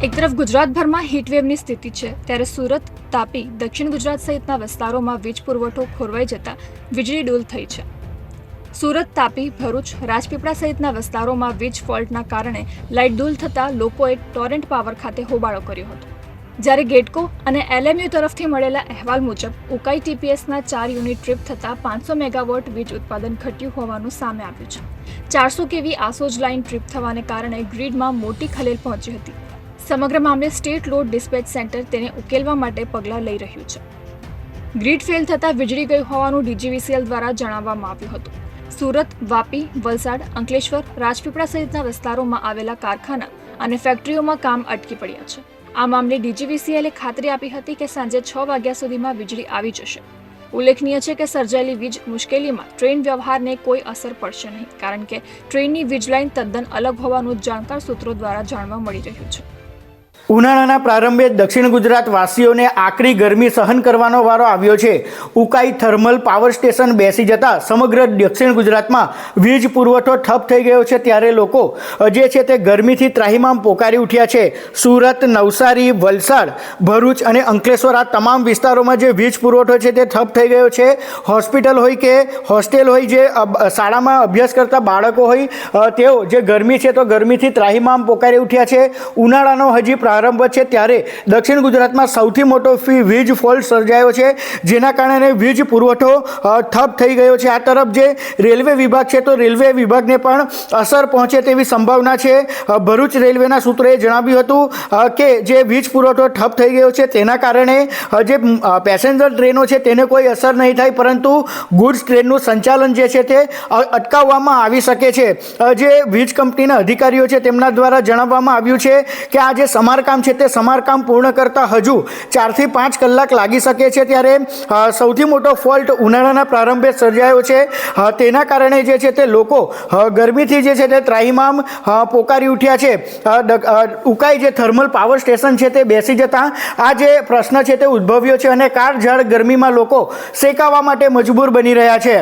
એક તરફ ગુજરાતભરમાં હીટવેવની સ્થિતિ છે, ત્યારે સુરત, તાપી, દક્ષિણ ગુજરાત સહિતના વિસ્તારોમાં વીજ પુરવઠો ખોરવાઈ જતા વીજળી ડૂલ થઈ છે. સુરત, તાપી, ભરૂચ, રાજપીપળા સહિતના વિસ્તારોમાં વીજ ફોલ્ટના કારણે લાઇટ ડૂલ થતાં લોકોએ ટોરેન્ટ પાવર ખાતે હોબાળો કર્યો હતો. જ્યારે ગેટકો અને LMU તરફથી મળેલા અહેવાલ મુજબ ઉકાઈ TPSના 4 યુનિટ ટ્રીપ થતાં 500 મેગાવોટ વીજ ઉત્પાદન ઘટ્યું હોવાનું સામે આવ્યું છે. 400 kV આસોજ લાઇન ટ્રીપ થવાને કારણે ગ્રીડમાં મોટી ખલેલ પહોંચી હતી. સમગ્ર મામલે સ્ટેટ લોડ ડિસ્પેચ સેન્ટર તેને ઉકેલવા માટે પગલાં લઈ રહ્યું છે. ગ્રીડ ફેલ થતાં વીજળી ગઈ હોવાનું DGVCL દ્વારા જણાવવામાં આવ્યું હતું. સુરત, વાપી, વલસાડ, અંકલેશ્વર, રાજપીપળા સહિતના વિસ્તારોમાં આવેલા કારખાના અને ફેક્ટરીઓમાં કામ અટકી પડ્યા છે. આ મામલે DGVCLએ ખાતરી આપી હતી કે સાંજે 6 વાગ્યા સુધીમાં વીજળી આવી જશે. ઉલ્લેખનીય છે કે સર્જાયેલી વીજ મુશ્કેલીમાં ટ્રેન વ્યવહારને કોઈ અસર પડશે નહીં, કારણ કે ટ્રેનની વીજ લાઇન તદ્દન અલગ હોવાનું જાણકાર સૂત્રો દ્વારા જાણવા મળી રહ્યું છે. ઉનાળાના પ્રારંભે દક્ષિણ ગુજરાત વાસીઓને આકરી ગરમી સહન કરવાનો વારો આવ્યો છે. ઉકાઈ થર્મલ પાવર સ્ટેશન બેસી જતા સમગ્ર દક્ષિણ ગુજરાતમાં વીજ પુરવઠો ઠપ થઈ ગયો છે. ત્યારે લોકો જે છે તે ગરમીથી ત્રાહિમામ પોકારી ઉઠ્યા છે. સુરત, નવસારી, વલસાડ, ભરૂચ અને અંકલેશ્વર આ તમામ વિસ્તારોમાં જે વીજ પુરવઠો છે તે ઠપ થઈ ગયો છે. હોસ્પિટલ હોય કે હોસ્ટેલ હોય, જે શાળામાં અભ્યાસ કરતા બાળકો હોય, તેઓ જે ગરમી છે તો ગરમીથી ત્રાહિમામ પોકારી ઉઠ્યા છે. ઉનાળાનો હજી પ્રારંભ છે, ત્યારે દક્ષિણ ગુજરાતમાં સૌથી મોટો વીજ ફોલ્ટ સર્જાયો છે, જેના કારણે વીજ પુરવઠો ઠપ થઈ ગયો છે. આ તરફ જે રેલવે વિભાગ છે તો રેલવે વિભાગને પણ અસર પહોંચે તેવી સંભાવના છે. ભરૂચ રેલવેના સૂત્રોએ જણાવ્યું હતું કે જે વીજ પુરવઠો ઠપ થઈ ગયો છે તેના કારણે જે પેસેન્જર ટ્રેનો છે તેને કોઈ અસર નહીં થાય, પરંતુ ગુડ્સ ટ્રેનનું સંચાલન જે છે તે અટકાવવામાં આવી શકે છે. જે વીજ કંપનીના અધિકારીઓ છે તેમના દ્વારા જણાવવામાં આવ્યું છે કે આ જે સમારકામ છે તે સમારકામ પૂર્ણ કરતા હજુ 4 થી 5 કલાક લાગી શકે છે. ત્યારે સૌથી મોટો ફોલ્ટ ઉનાળાના પ્રારંભે સર્જાયો છે. તેના કારણે જે છે તે લોકો ગરમીથી જે છે તે ત્રાહિમામ પોકારી ઉઠ્યા છે. ઉકાઈ જે થર્મલ પાવર સ્ટેશન છે તે બેસી જતા આ જે પ્રશ્ન છે તે ઉદ્ભવ્યો છે અને કાળઝાળ ગરમીમાં લોકો શેકાવા માટે મજબૂર બની રહ્યા છે.